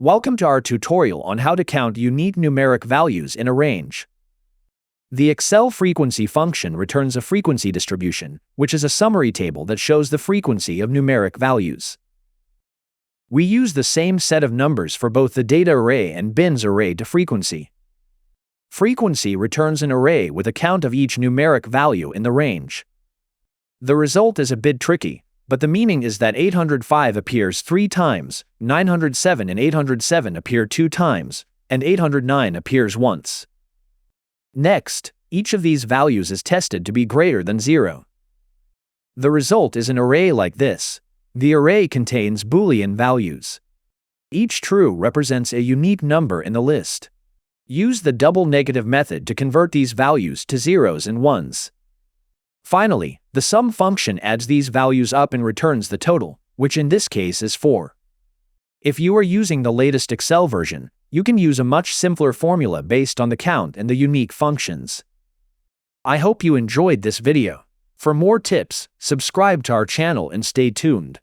Welcome to our tutorial on how to count unique numeric values in a range. The Excel frequency function returns a frequency distribution, which is a summary table that shows the frequency of numeric values. We use the same set of numbers for both the data array and bins array to frequency. Frequency returns an array with a count of each numeric value in the range. The result is a bit tricky, but the meaning is that 805 appears 3 times, 907 and 807 appear 2 times, and 809 appears once. Next, each of these values is tested to be greater than 0. The result is an array like this. The array contains Boolean values. Each true represents a unique number in the list. Use the double negative method to convert these values to zeros and ones. Finally, the sum function adds these values up and returns the total, which in this case is 4. If you are using the latest Excel version, you can use a much simpler formula based on the count and the unique functions. I hope you enjoyed this video. For more tips, subscribe to our channel and stay tuned.